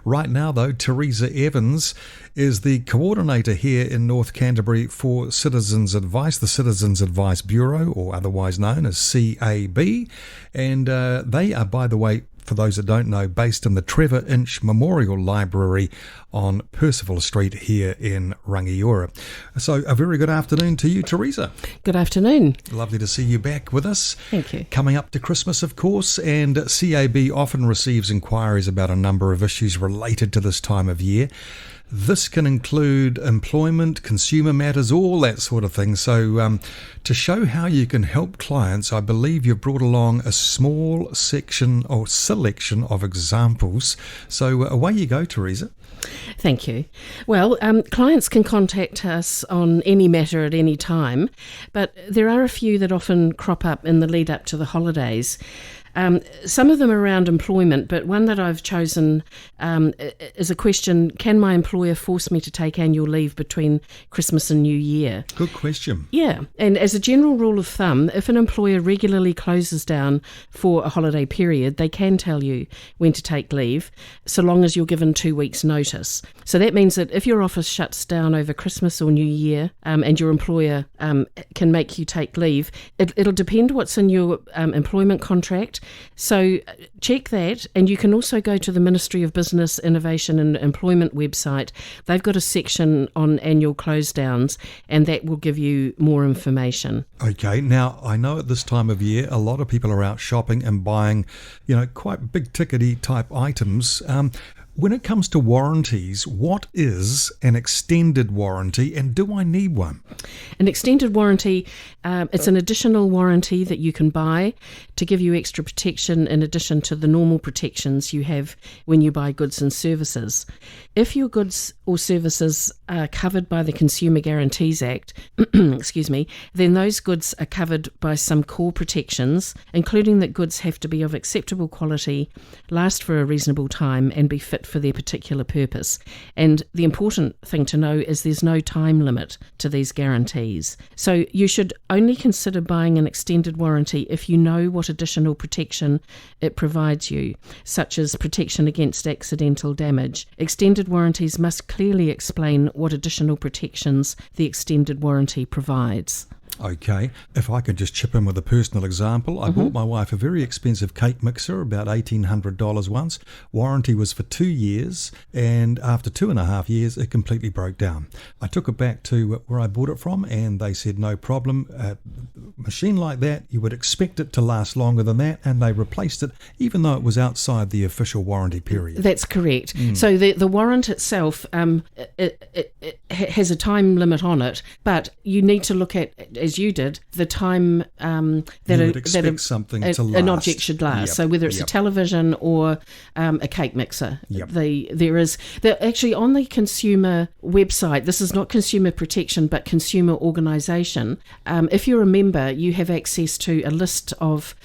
Right now, though, Theresa Evans is the coordinator here in North Canterbury for Citizens Advice, the Citizens Advice Bureau, or otherwise known as C.A.B. And they are, by the way, for those that don't know, based in the Trevor Inch Memorial Library on Percival Street here in Rangiora. So a very good afternoon to you, Theresa. Good afternoon. Lovely to see you back with us. Thank you. Coming up to Christmas, of course, and C.A.B. often receives inquiries about a number of issues related to this time of year. This can include employment, consumer matters, all that sort of thing. So to show how you can help clients, I believe you've brought along a small section or selection of examples. So away you go, Theresa. Thank you. Well, clients can contact us on any matter at any time, but there are a few that often crop up in the lead up to the holidays. Some of them are around employment, but one that I've chosen is a question: can my employer force me to take annual leave between Christmas and New Year? Good question. Yeah, and as a general rule of thumb, if an employer regularly closes down for a holiday period, they can tell you when to take leave, so long as you're given 2 weeks' notice. So that means that if your office shuts down over Christmas or New Year, and your employer can make you take leave, it'll depend what's in your employment contract. So check that, and you can also go to the Ministry of Business, Innovation and Employment website. They've got a section on annual close downs, and that will give you more information. Okay, now I know at this time of year a lot of people are out shopping and buying, quite big tickety type items. When it comes to warranties, what is an extended warranty, and do I need one? An extended warranty, it's an additional warranty that you can buy to give you extra protection in addition to the normal protections you have when you buy goods and services. If your goods or services are covered by the Consumer Guarantees Act, then those goods are covered by some core protections, including that goods have to be of acceptable quality, last for a reasonable time, and be fit for their particular purpose. And the important thing to know is there's no time limit to these guarantees. So you should only consider buying an extended warranty if you know what additional protection it provides you, such as protection against accidental damage. Extended warranties must clearly explain what additional protections the extended warranty provides. Okay, if I could just chip in with a personal example, I bought my wife a very expensive cake mixer, about $1,800 once. Warranty was for 2 years, and after 2.5 years, it completely broke down. I took it back to where I bought it from, and they said no problem. A machine like that, you would expect it to last longer than that, and they replaced it, even though it was outside the official warranty period. That's correct. So the warrant itself, it has a time limit on it, but you need to look at, as you did, the time that something to last. An object should last. Yep. So whether it's a television or a cake mixer, there is actually on the consumer website. This is not consumer protection, but consumer organisation. If you're a member, you have access to a list of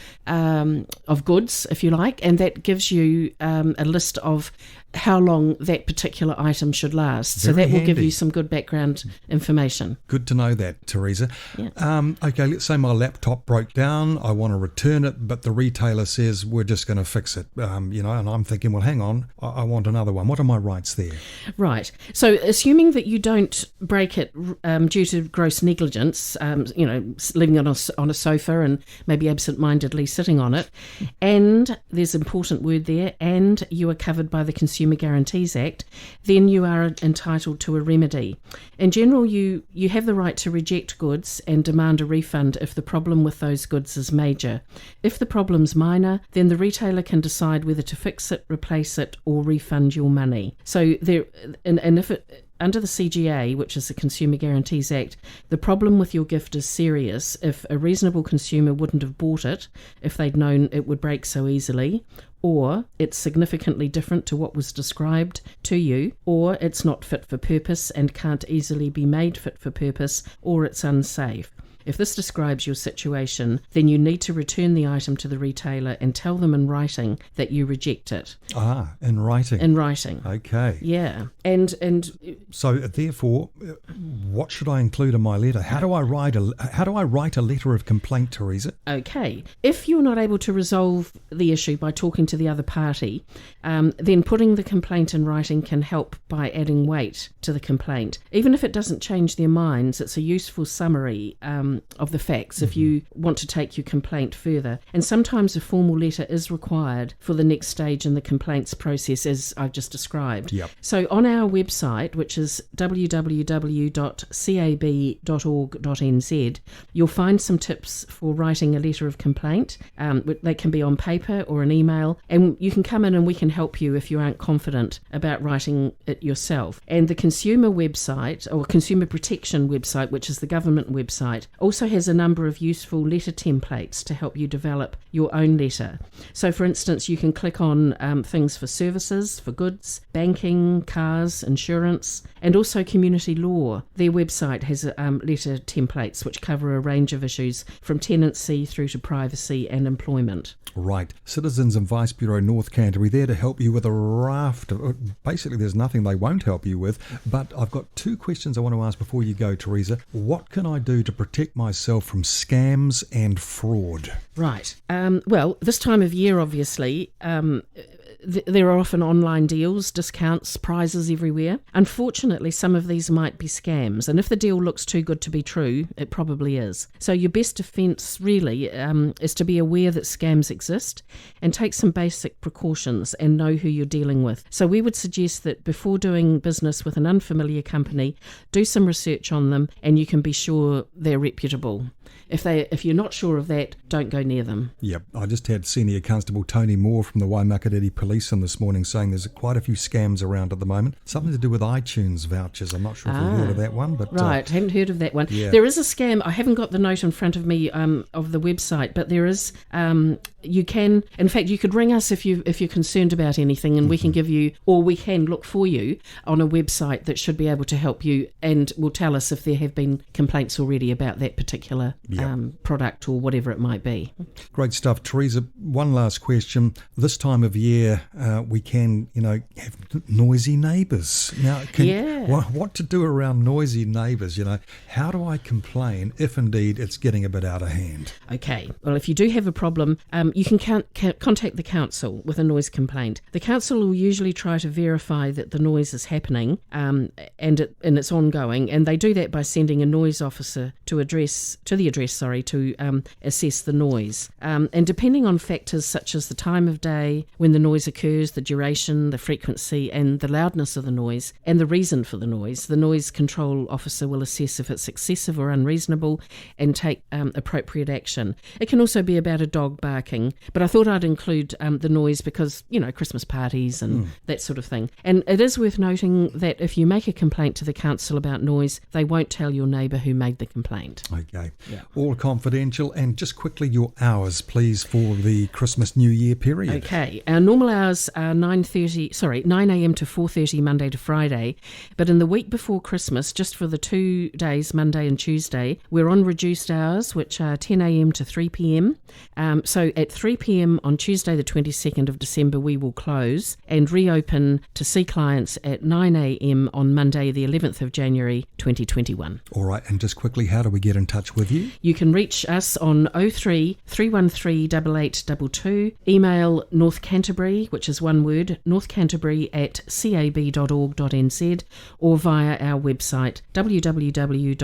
goods, if you like, and that gives you a list of how long that particular item should last. So that will give you some good background information. Good to know that, Theresa. Yeah. Okay, let's say my laptop broke down. I want to return it, but the retailer says we're just going to fix it. And I'm thinking, well, hang on, I want another one. What are my rights there? Right. So assuming that you don't break it due to gross negligence, leaving it on a sofa and maybe absent-mindedly sitting on it, and there's an important word there, and you are covered by the Consumer Guarantees Act, then you are entitled to a remedy. In general, you have the right to reject goods and demand a refund if the problem with those goods is major. If the problem's minor, then the retailer can decide whether to fix it, replace it, or refund your money. So under the CGA, which is the Consumer Guarantees Act, the problem with your gift is serious if a reasonable consumer wouldn't have bought it if they'd known it would break so easily, or it's significantly different to what was described to you, or it's not fit for purpose and can't easily be made fit for purpose, or it's unsafe. If this describes your situation, then you need to return the item to the retailer and tell them in writing that you reject it. In writing. In writing. Okay. Yeah. And so therefore, what should I include in my letter? How do I write a letter of complaint, Theresa? Okay. If you're not able to resolve the issue by talking to the other party, then putting the complaint in writing can help by adding weight to the complaint. Even if it doesn't change their minds, it's a useful summary of the facts if you want to take your complaint further. And sometimes a formal letter is required for the next stage in the complaints process, as I've just described. Yep. So on our website, which is www.C.A.B.org.nz, you'll find some tips for writing a letter of complaint. They can be on paper or an email, and you can come in and we can help you if you aren't confident about writing it yourself. And the consumer website, or consumer protection website, which is the government website, also has a number of useful letter templates to help you develop your own letter. So for instance, you can click on things for services, for goods, banking, cars, insurance, and also community law. Their website has letter templates which cover a range of issues from tenancy through to privacy and employment. Right. Citizens Advice Bureau North Canterbury, there to help you with a raft of... Basically, there's nothing they won't help you with. But I've got two questions I want to ask before you go, Theresa. What can I do to protect myself from scams and fraud? Right. Well, this time of year, obviously... there are often online deals, discounts, prizes everywhere. Unfortunately, some of these might be scams, and if the deal looks too good to be true, it probably is. So your best defence really is to be aware that scams exist and take some basic precautions and know who you're dealing with. So we would suggest that before doing business with an unfamiliar company, do some research on them and you can be sure they're reputable. If you're not sure of that, don't go near them. Yep, I just had Senior Constable Tony Moore from the Waimakatiri Police in this morning saying there's quite a few scams around at the moment. Something to do with iTunes vouchers. I'm not sure if you've heard of that one. But right, haven't heard of that one. Yeah. There is a scam. I haven't got the note in front of me of the website, but there is... you can, in fact, you could ring us if you're concerned about anything, and we can give you, or we can look for you on a website that should be able to help you, and will tell us if there have been complaints already about that particular product or whatever it might be. Great stuff, Theresa. One last question. This time of year, we can, have noisy neighbours. Now, what to do around noisy neighbours? How do I complain if indeed it's getting a bit out of hand? Okay. Well, if you do have a problem, you can contact the council with a noise complaint. The council will usually try to verify that the noise is happening and it's ongoing, and they do that by sending a noise officer to the address to assess the noise. And depending on factors such as the time of day, when the noise occurs, the duration, the frequency, and the loudness of the noise, and the reason for the noise control officer will assess if it's excessive or unreasonable and take appropriate action. It can also be about a dog barking, but I thought I'd include the noise because, Christmas parties and that sort of thing. And it is worth noting that if you make a complaint to the council about noise, they won't tell your neighbour who made the complaint. Okay. Yeah. All confidential. And just quickly, your hours, please, for the Christmas New Year period. Okay. Our normal hours are 9 a.m. to 4:30 Monday to Friday. But in the week before Christmas, just for the 2 days, Monday and Tuesday, we're on reduced hours, which are 10 a.m. to 3 p.m. So at 3 p.m. on Tuesday, the 22nd of December, we will close and reopen to see clients at 9 a.m. on Monday, the 11th of January, 2021. All right. And just quickly, how do we get in touch with you? You can reach us on 03 313 8822, email North Canterbury, which is one word, northcanterbury@cab.org.nz, or via our website, www.cab.org.nz.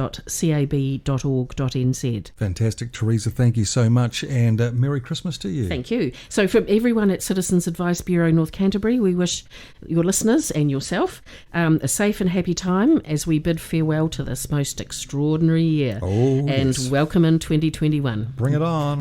Fantastic. Theresa, thank you so much, and Merry Christmas to you. Thank you. So from everyone at Citizens Advice Bureau North Canterbury, we wish your listeners and yourself a safe and happy time as we bid farewell to this most extraordinary year. Oh, and yes. Welcome in 2021. Bring it on.